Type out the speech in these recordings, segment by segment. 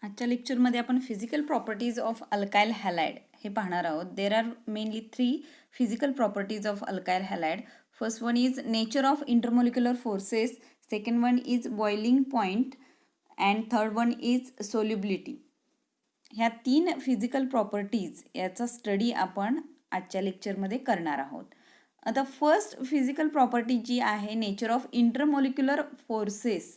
आजच्या लेक्चरमध्ये आपण physical properties of alkyl halide हे पाहणार आहोत. There are mainly 3 physical properties of alkyl halide. First one is nature of intermolecular forces, second one is boiling point and third one is solubility. ह्या 3 physical properties याचा study आपण आजच्या लेक्चरमध्ये करणार आहोत. आता फर्स्ट फिजिकल प्रॉपर्टी जी आहे nature of intermolecular forces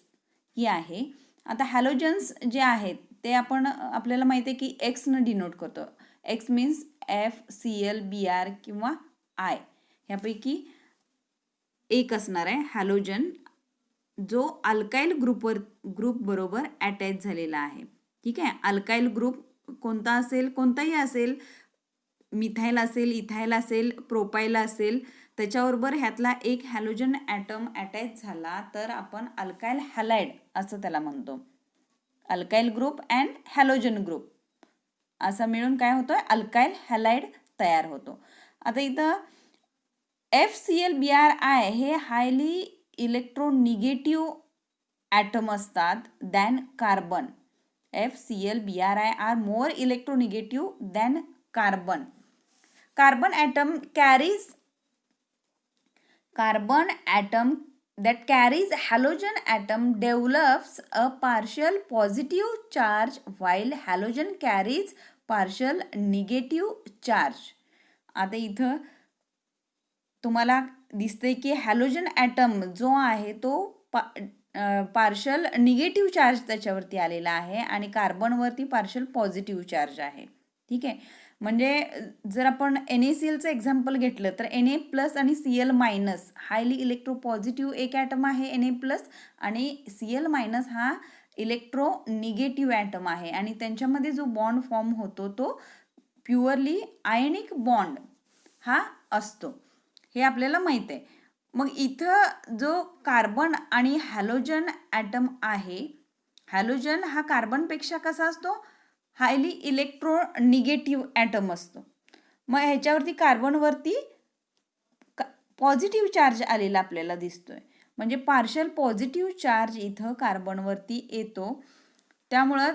ही आहे. आता हॅलोजन्स जे आहेत ते आपण आपल्याला माहिती आहे की एक्सनं डिनोट करतो. एक्स मीन्स FCl Br किंवा I ह्यापैकी एक असणार आहे हॅलोजन जो अल्काइल ग्रुप बरोबर अटॅच झालेला आहे. ठीक आहे. अल्काइल ग्रुप कोणता असेल, कोणताही असेल, मिथाइल असेल, इथाइल असेल, प्रोपाइल असेल, त्याच्याबरोबर ह्यातला एक हॅलोजन ॲटम अटॅच झाला तर आपण अल्काइल हॅलाइड असं त्याला म्हणतो. Alkyl group and halogen group असं मिळून काय होतं, अल्काइल हॅलाइड तयार होतो. आता इथं FCl Bri हे हायली इलेक्ट्रोनिगेटिव्ह ॲटम असतात than carbon. FCl Bri are more electronegative than carbon. Carbon atom that carries halogen atom develops a partial positive charge while halogen carries partial negative charge. आता इथं तुम्हाला दिसते की halogen item जो आहे तो partial negative charge त्याच्यावरती आलेला आहे आणि कार्बनवरती पार्शल पॉझिटिव्ह चार्ज आहे. ठीक आहे. म्हणजे जर आपण NaClचं एक्झाम्पल घेतलं तर Na+ आणि Cl- हायली इलेक्ट्रोपॉझिटिव्ह एक ॲटम आहे Na+, आणि Cl- हा इलेक्ट्रो निगेटिव्ह ॲटम आहे आणि त्यांच्यामध्ये जो बॉन्ड फॉर्म होतो तो प्युअरली आयनिक बॉन्ड हा असतो, हे आपल्याला माहीत आहे. मग इथं जो कार्बन आणि हॅलोजन ॲटम आहे, हॅलोजन हा कार्बनपेक्षा कसा असतो, हायली इलेक्ट्रोनिगेटिव्ह ॲटम असतो. मग ह्याच्यावरती कार्बनवरती पॉझिटिव्ह चार्ज आलेला आपल्याला दिसतोय, म्हणजे पार्शल पॉझिटिव्ह चार्ज इथं कार्बनवरती येतो. त्यामुळं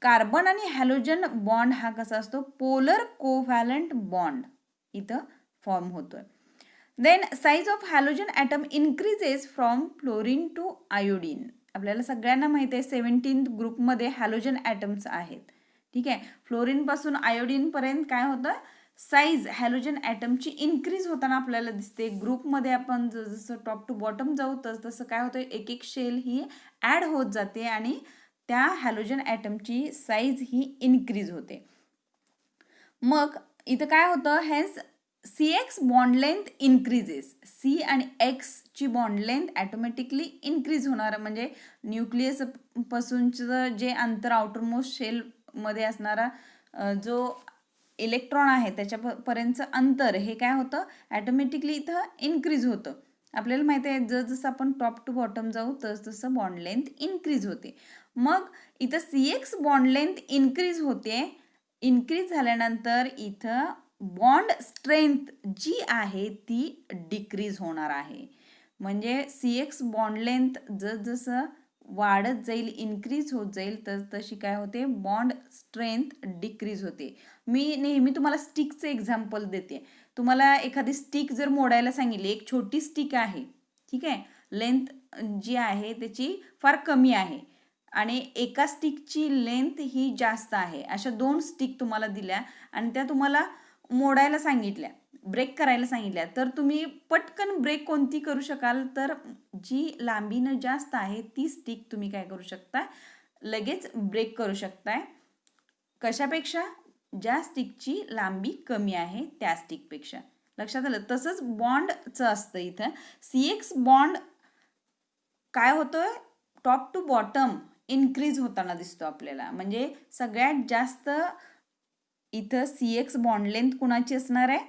कार्बन आणि हॅलोजन बॉन्ड हा कसा असतो, पोलर कोव्हॅलंट बॉन्ड इथं फॉर्म होतोय. Then size of halogen atom increases from fluorine to iodine. आपल्याला सगळ्यांना माहिती आहे 17th ग्रुपमध्ये हॅलोजन ॲटम्स आहेत. ठीक आहे. फ्लोरीनपासून आयोडीनपर्यंत काय होतं, साईज हॅलोजन ॲटमची इन्क्रीज होताना आपल्याला दिसते. ग्रुपमध्ये आपण जसं टॉप टू बॉटम जाऊ तसं काय होतं, एक एक शेल ही ॲड होत जाते आणि त्या हॅलोजन ॲटमची साईज ही इन्क्रीज होते. मग इथं काय होतं, hence CX bond length increases. C आणि X ची बॉन्ड लेंथ ॲटोमॅटिकली इन्क्रीज होणार, म्हणजे न्यूक्लियस पासूनचं जे अंतर आउटरमोस्ट शेलमध्ये असणारा जो इलेक्ट्रॉन आहे त्याच्यापर्यंतचं अंतर हे काय होतं, ॲटोमॅटिकली इथं इन्क्रीज होतं. आपल्याला माहिती आहे जसं आपण टॉप टू बॉटम जाऊ तसं बॉन्ड लेंथ इन्क्रीज होते. मग इथं CX बॉन्ड लेंथ इन्क्रीज होते. इन्क्रीज झाल्यानंतर इथं बॉन्ड स्ट्रेंथ जी आहे ती डिक्रीज होणार आहे. म्हणजे CX बॉन्ड लेंथ जसं वाढत जाईल, इन्क्रीज होत जाईल तर तशी काय होते, बॉन्ड स्ट्रेंथ डिक्रीज होते. मी नेहमी तुम्हाला स्टिकचं एक्झाम्पल देते. तुम्हाला एखादी स्टिक जर मोडायला सांगितली, एक छोटी स्टिक आहे, ठीक आहे, लेंथ जी आहे त्याची फार कमी आहे आणि एका स्टिकची लेंथ ही जास्त आहे. अशा 2 स्टिक तुम्हाला दिल्या आणि त्या तुम्हाला मोडायला सांगितल्या, ब्रेक करायला सांगितल्या, तर तुम्ही पटकन ब्रेक कोणती करू शकाल, तर जी लांबीनं जास्त आहे ती स्टिक तुम्ही काय करू शकता, लगेच ब्रेक करू शकताय. कशापेक्षा, ज्या स्टिकची लांबी कमी आहे त्या स्टिकपेक्षा. लक्षात आलं. तसंच बॉन्डचं असतं. इथं CX बॉन्ड काय होतोय, टॉप टू बॉटम इन्क्रीज होताना दिसतो आपल्याला. म्हणजे सगळ्यात जास्त इथं CX बॉन्ड लेंथ कुणाची असणार आहे,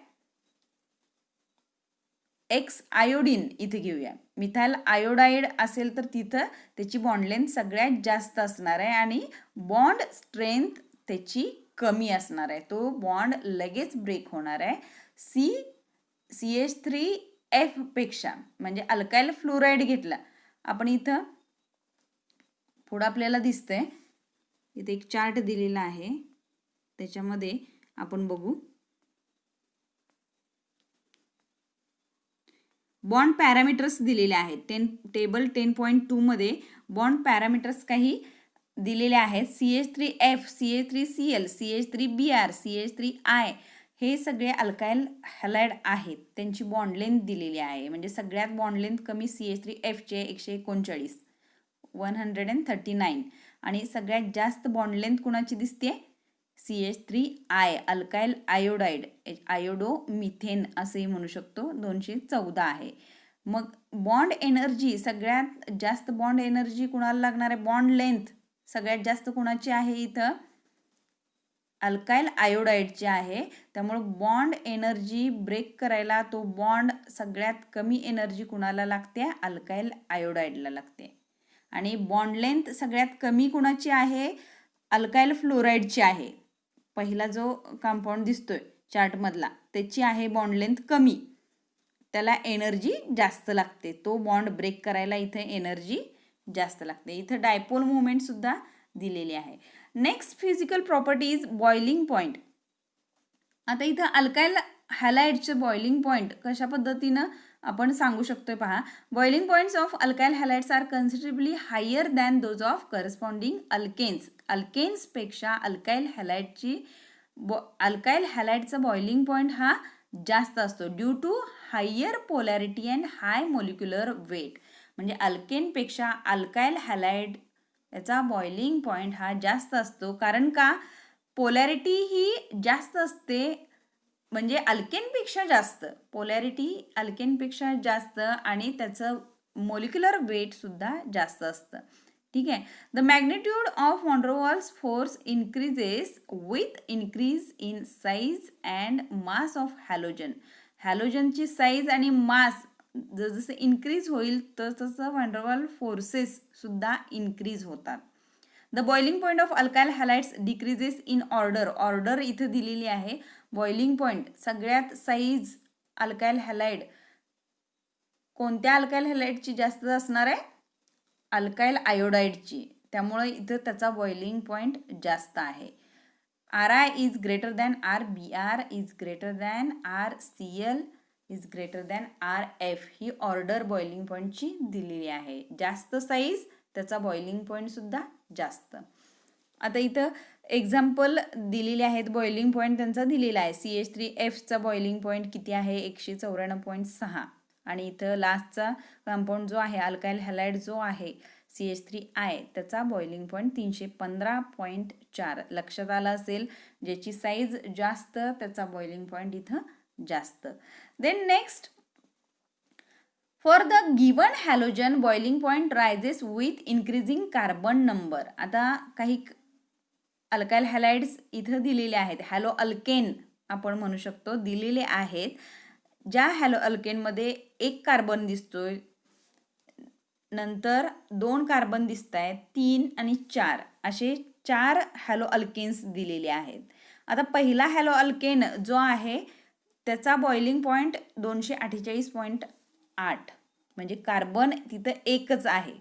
X आयोडीन इथे घेऊया. मिथाइल आयोडाईड असेल तर तिथं त्याची बॉन्ड लेंथ सगळ्यात जास्त असणार आहे आणि बॉन्ड स्ट्रेंथ त्याची कमी असणार आहे. तो बॉन्ड लगेच ब्रेक होणार आहे CH3F पेक्षा. म्हणजे अल्काइल फ्लोराईड घेतला आपण, इथं पुढं आपल्याला दिसतंय इथे एक चार्ट दिलेला आहे, त्याच्यामध्ये आपण बघू. बॉन्ड पॅरामीटर्स दिलेले आहेत. टेबल 10.2 मध्ये बॉन्ड पॅरामीटर्स काही दिलेले आहेत. CH3F, CH3Cl, CH3Br, CH3I हे सगळे अल्काइल हॅलाइड आहेत. त्यांची बॉन्ड लेंथ दिलेली आहे. म्हणजे सगळ्यात बॉन्ड लेंथ कमी CH3F चे 139 139 आणि सगळ्यात जास्त बॉन्ड लेंथ कुणाची दिसते? CH3I अल्काइल आयोडाइड, आयोडोमिथेन असेही म्हणू शकतो, 214 आहे. मग बॉन्ड एनर्जी, सगळ्यात जास्त बॉन्ड एनर्जी कुणाला लागणार आहे? बॉन्ड लेंथ सगळ्यात जास्त कुणाची आहे? इथं अल्काइल आयोडाइडची आहे. त्यामुळे बॉन्ड एनर्जी ब्रेक करायला तो बॉन्ड सगळ्यात कमी एनर्जी कुणाला लागते? अल्काइल आयोडाइडला लागते. आणि बॉन्ड लेंथ सगळ्यात कमी कुणाची आहे? अल्काइल फ्लोराईडची आहे. पहिला जो कंपाऊंड दिसतोय चार्टमधला त्याची आहे बॉन्ड लेंथ कमी, त्याला एनर्जी जास्त लागते. तो बॉन्ड ब्रेक करायला इथे एनर्जी जास्त लागते. इथं डायपोल मुवमेंट सुद्धा दिलेली आहे. Next physical property is boiling point. आता इथं अल्काइल हॅलाइडचं बॉइलिंग पॉईंट कशा पद्धतीनं आपण सांगू शकतोय पहा. Boiling points of alkyl halides are considerably higher than those of corresponding alkanes. अल्केन्सपेक्षा अल्काइल हॅलाइडचा बॉइलिंग पॉईंट हा जास्त असतो due to higher polarity and high molecular weight. म्हणजे अल्केनपेक्षा अल्काइल हॅलाइड याचा बॉइलिंग पॉईंट हा जास्त असतो. कारण का? पोलॅरिटी ही जास्त असते, म्हणजे अल्केनपेक्षा जास्त पोलॅरिटी, अल्केनपेक्षा जास्त आणि त्याचं मोलिक्युलर वेट सुद्धा जास्त असतं. ठीक आहे. The magnitude of van der Waals force increases with increase in size and mass of halogen. हॅलोजनची साईज आणि मास जसं इन्क्रीज होईल तसं व्हॉन डर वाल्स फोर्सेस सुद्धा इन्क्रीज होतात. The boiling point of alkyl halides decreases in order. Order इथं दिलेली आहे. बॉइलिंग पॉईंट सगळ्यात साईज अल्काइल हॅलाइड कोणत्या अल्काइल हॅलाइडची जास्त असणार आहे? अल्काइल आयोडाइडची. त्यामुळे इथं त्याचा बॉइलिंग पॉईंट जास्त आहे. Ri is greater than Rbr is greater than RCl is greater than Rf. He order boiling पॉईंटची दिलेली आहे. जास्त साईज त्याचा बॉइलिंग पॉईंट सुद्धा जास्त. आता इथं एक्झाम्पल दिलेले आहेत. बॉइलिंग पॉईंट त्यांचा दिलेला आहे. CH3Fचा बॉइलिंग पॉईंट किती आहे? 194.6. आणि इथं लास्टचा कंपाऊंड जो आहे अल्काइल हॅलाइड जो आहे CH3I त्याचा बॉइलिंग पॉईंट 315.4. लक्षात आलं असेल, ज्याची साईज जास्त त्याचा बॉइलिंग पॉईंट इथं जास्त. Then next, for the given halogen boiling point rises with increasing carbon number. आता काही अल्काइल हॅलाइड्स इथं दिलेले आहेत. हॅलो अल्केन आपण म्हणू शकतो दिलेले आहेत. ज्या हॅलो अल्केनमध्ये एक कार्बन दिसतोय, नंतर 2 कार्बन दिसत आहेत, 3 आणि 4 असे 4 हॅलो अल्केन्स दिलेले आहेत. आता पहिला हॅलो अल्केन जो आहे त्याचा बॉइलिंग पॉईंट 248.8. म्हणजे कार्बन तिथं एकच आहे,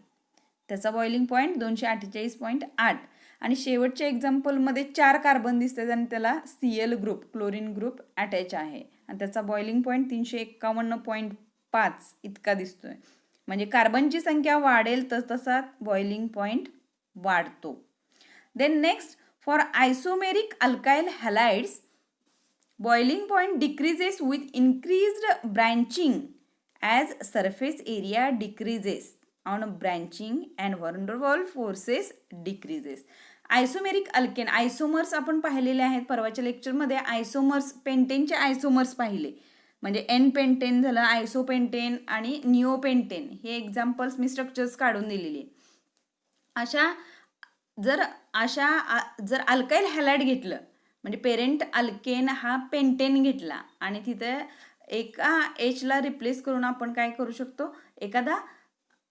त्याचा बॉइलिंग पॉईंट 248.8. आणि शेवटच्या एक्झाम्पलमध्ये 4 कार्बन दिसतात आणि त्याला Cl group, chlorine group attach आहे आणि त्याचा बॉइलिंग पॉईंट 351.5 इतका दिसतोय. म्हणजे कार्बनची संख्या वाढेल तसा बॉइलिंग पॉईंट वाढतो. Then next, for isomeric alkyl halides boiling point decreases with increased branching as surface area decreases on branching and van der Waals forces decreases. Isomeric alkane, isomers आपण पाहिलेले आहेत परवाच्या लेक्चरमध्ये. आयसोमर्स, पेंटेनचे आयसोमर्स पाहिले, म्हणजे एन पेंटेन झालं, आयसोपेंटेन आणि निओपेंटेन. हे एक्झाम्पल्स मी स्ट्रक्चर्स काढून दिलेली. जर अल्काइल हॅलाइड घेतलं, म्हणजे पेरेंट अल्केन हा पेंटेन घेतला आणि तिथे एका Hला रिप्लेस करून आपण काय करू शकतो, एखादा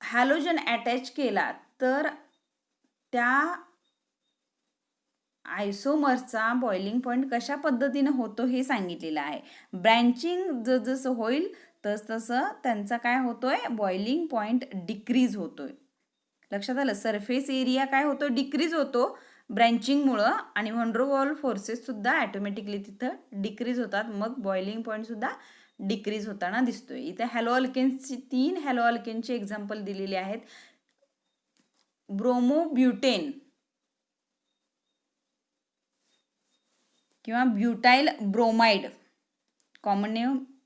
हॅलोजन अटॅच केला तर त्या आयसोमर्सचा बॉइलिंग पॉईंट कशा पद्धतीनं होतो हे सांगितलेलं आहे. ब्रँचिंग जसं होईल तसं त्यांचा काय होतोय, बॉइलिंग पॉईंट डिक्रीज होतोय. लक्षात आलं? सरफेस एरिया काय होतो, डिक्रीज होतो. ब्रँचिंगमुळं, आणि व्हॅन फोर्सेस सुद्धा ॲटोमॅटिकली तिथं डिक्रीज होतात. मग बॉइलिंग पॉईंट सुद्धा डिक्रीज होताना दिसतोय. इथे हॅलो अल्केन्सची 3 हॅलो अल्केनचे एक्झाम्पल दिलेले आहेत. ब्रोमोब्युटेन किंवा ब्युटाइल ब्रोमाइड, कॉमन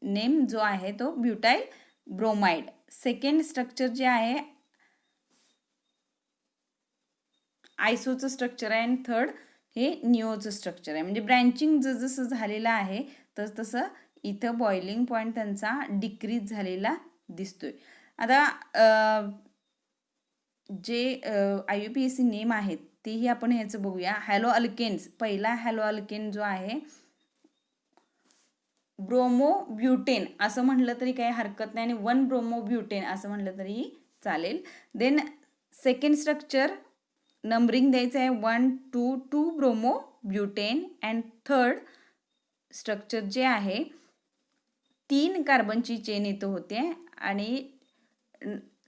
नेम जो आहे तो ब्युटाइल ब्रोमाइड. सेकंड स्ट्रक्चर जे आहे आयसोचं स्ट्रक्चर आहे, आणि थर्ड हे निओचं स्ट्रक्चर आहे. म्हणजे ब्रँचिंग जसं झालेलं आहे तसं इथं बॉइलिंग पॉईंट त्यांचा डिक्रीज झालेला दिसतोय. आता जे IUPAC नेम आहेत तेही आपण ह्याचं बघूया. हॅलो अल्केन्स, पहिला हॅलो अल्केन जो आहे ब्रोमोब्युटेन असं म्हटलं तरी काही हरकत नाही, आणि 1 ब्रोमोब्युटेन असं म्हटलं तरी चालेल. देन सेकंड स्ट्रक्चर नंबरिंग द्यायचं आहे 1, 2, 2 ब्रोमोब्युटेन, अँड थर्ड स्ट्रक्चर जे आहे 3 कार्बनची चेन इथं होते, आणि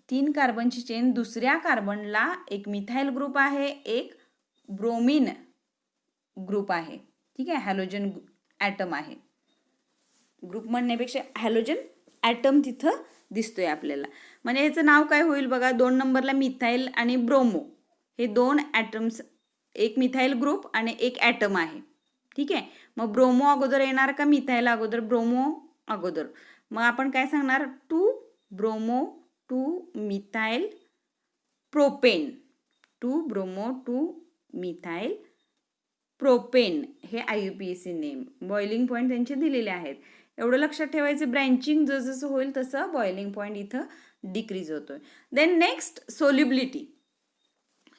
3 कार्बनची चेन दुसऱ्या कार्बनला एक मिथाइल ग्रुप आहे, एक ब्रोमिन ग्रुप आहे. ठीक आहे, हॅलोजन ॲटम आहे. ग्रुप म्हणण्यापेक्षा हॅलोजन ॲटम तिथं दिसतोय आपल्याला. म्हणजे ह्याचं नाव काय होईल बघा. 2 नंबरला मिथाइल आणि ब्रोमो, हे 2 ॲटम्स, एक मिथाइल ग्रुप आणि एक ॲटम आहे. ठीक आहे, मग ब्रोमो अगोदर येणार का मिथाइल अगोदर? ब्रोमो अगोदर. मग आपण काय सांगणार? 2 bromo 2 methyl propane, 2 bromo 2 methyl propane, हे IUPAC नेम. बॉइलिंग पॉईंट त्यांचे दिलेले आहेत. एवढं लक्षात ठेवायचं. ब्रँचिंग जसं होईल तसं बॉइलिंग पॉईंट इथं डिक्रीज होतोय. Then next solubility.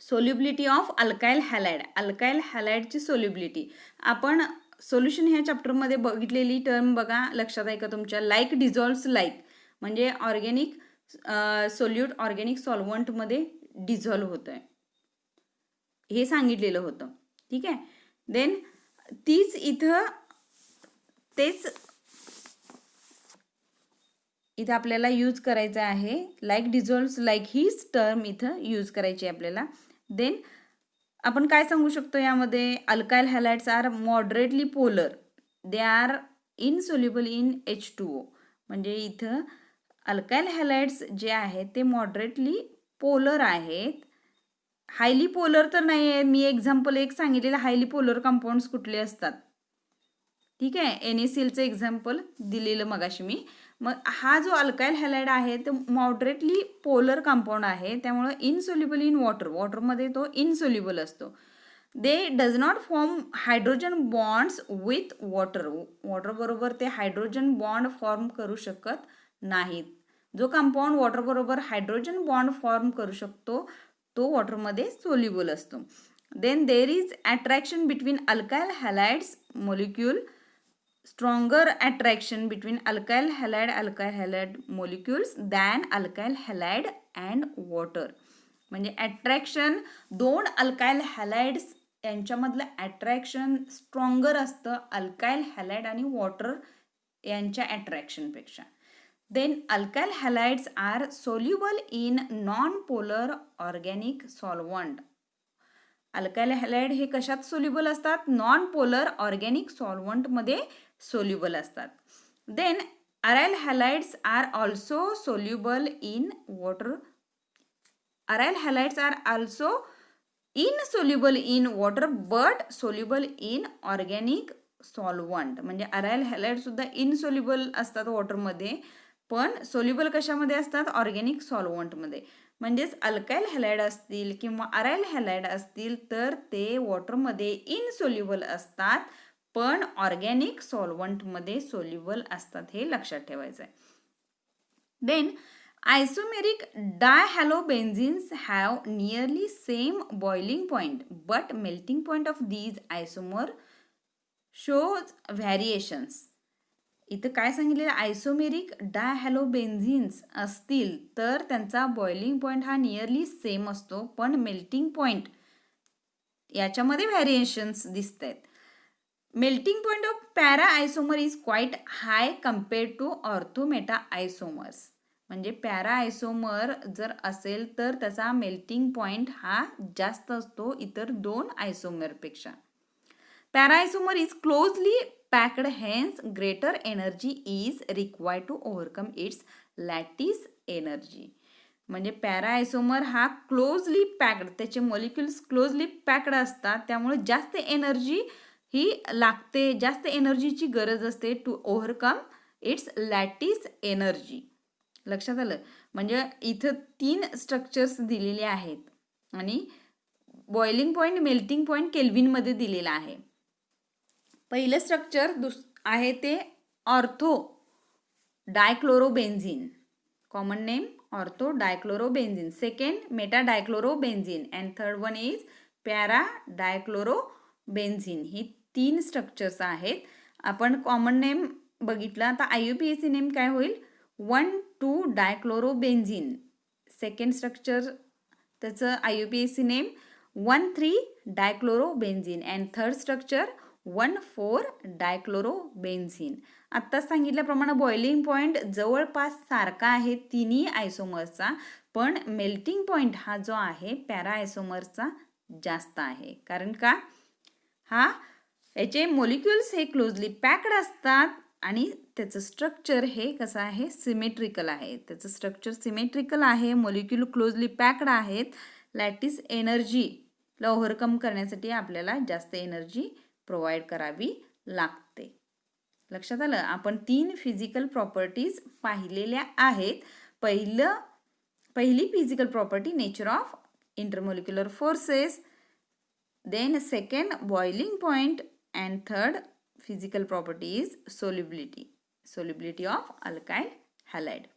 Solubility of alkyl halide. Alkyl हॅलाइडची सोल्युबिलिटी आपण सोल्युशन ह्या चॅप्टरमध्ये बघितलेली टर्म बघा, लक्षात आहे का तुमच्या? लाईक डिझॉल्व्स लाईक, म्हणजे ऑर्गॅनिक सोल्यूट ऑर्गॅनिक सॉल्वंटमध्ये डिझॉल्व्ह होतं आहे, हे सांगितलेलं होतं. ठीक आहे, देन तेच इथं आपल्याला यूज करायचं आहे. लाईक डिझॉल्व्स लाईक हीच टर्म इथं यूज करायची आपल्याला. देन आपण काय सांगू शकतो यामध्ये? Alkyl halides are moderately polar, they are insoluble in H2O. म्हणजे इथं अल्काइल हॅलाइड्स जे आहेत ते मॉडरेटली पोलर आहेत. हायली पोलर तर नाही आहे. मी एक्झाम्पल एक सांगितलेलं, हायली पोलर कंपाऊंड्स कुठले असतात. ठीक आहे, NaClचं एक्झाम्पल दिलेलं मगाशी मी. मग हा जो अल्काइल हॅलाइड आहे तो मॉडरेटली पोलर कंपाऊंड आहे, त्यामुळे इनसोल्युबल इन वॉटर, वॉटरमध्ये तो इनसोल्युबल असतो. They does not form hydrogen bonds with water, वॉटरबरोबर ते हायड्रोजन बॉन्ड फॉर्म करू शकत नाहीत. जो कंपाऊंड वॉटरबरोबर हायड्रोजन बॉन्ड फॉर्म करू शकतो तो वॉटरमध्ये सोल्युबल असतो. Then there is attraction between alkyl halides molecule, stronger attraction between alkyl halide molecules than alkyl halide and water. म्हणजे अट्रॅक्शन 2 अल्काइल हॅलाइड्स यांच्यामधलं अट्रॅक्शन स्ट्रॉंगर असतं अल्काइल हॅलाइड आणि वॉटर यांच्या अट्रॅक्शनपेक्षा. Then alkyl halides are soluble in non polar organic solvent. Alkyl halide हे कशात soluble असतात? Non polar organic सॉल्वंटमध्ये सोल्युबल असतात. Then aryl halides are also soluble in water. Aryl halides are also insoluble in water but soluble in organic solvent. म्हणजे aryl halide सुद्धा insoluble असतात वॉटरमध्ये, पण सोल्युबल कशामध्ये असतात? ऑर्गॅनिक सॉल्वंटमध्ये. म्हणजेच अल्काइल हॅलाइड असतील किंवा अराइल हॅलाइड असतील तर ते वॉटरमध्ये इनसोल्युबल असतात, पण ऑर्गॅनिक सॉल्वंटमध्ये सोल्युबल असतात, हे लक्षात ठेवायचं आहे. Then isomeric dihalobenzenes have nearly same boiling point but melting point of these isomer shows variations. इथं काय सांगितलेलं? आयसोमेरिक डायहॅलोबेन्झीन्स असतील तर त्यांचा बॉइलिंग पॉईंट हा नियरली सेम असतो, पण मेल्टिंग पॉईंट याच्यामध्ये व्हॅरिएशन्स दिसत आहेत. Melting point of para isomer is quite high compared to ortho meta isomers. म्हणजे पॅरा आयसोमर जर असेल तर त्याचा मेल्टिंग पॉईंट हा जास्त असतो इतर दोन आयसोमरपेक्षा. Para isomer is closely packed, hence greater energy is required to overcome its lattice energy. म्हणजे पॅरा आयसोमर हा क्लोजली पॅक्ड, त्याचे मॉलिक्युल्स क्लोजली पॅक्ड असतात, त्यामुळे जास्त एनर्जी ही लागते, जास्त एनर्जीची गरज असते to overcome its lattice energy. लक्षात आलं. म्हणजे इथं 3 स्ट्रक्चर्स दिलेले आहेत आणि बॉइलिंग पॉईंट, मेल्टिंग पॉईंट केल्विनमध्ये दिलेला आहे. पहिलं स्ट्रक्चर आहे ते ortho dichlorobenzene, common name ortho dichlorobenzene. Second meta dichlorobenzene and third one is para dichlorobenzene. ही 3 स्ट्रक्चर्स आहेत. आपण कॉमन नेम बघितला, आता IUPAC नेम काय होईल? 1,2 डायक्लोरोबेन्झिन. सेकंड स्ट्रक्चर त्याचं IUPAC name 1,3 dichlorobenzene and third structure 1,4 dichlorobenzene. आत्ता सांगितल्याप्रमाणे बॉइलिंग पॉईंट जवळपास सारखा आहे तिन्ही आयसोमर्सचा, पण मेल्टिंग पॉईंट हा जो आहे पॅरा आयसोमर्सचा जास्त आहे. कारण का? याचे मॉलिक्युल्स हे क्लोजली पॅक्ड असतात आणि त्याचं स्ट्रक्चर हे कसं आहे? सिमेट्रिकल आहे. त्याचं स्ट्रक्चर सिमेट्रिकल आहे, मॉलिक्यूल क्लोजली पॅक्ड आहेत. लॅटिस एनर्जीला ओव्हरकम करण्यासाठी आपल्याला जास्त एनर्जी प्रोव्हाइड करावी लागते. लक्षात आलं. आपण 3 फिजिकल प्रॉपर्टीज पाहिलेल्या आहेत. पहिली physical property nature of intermolecular forces, then second boiling point and third physical property is solubility of alkyl halide.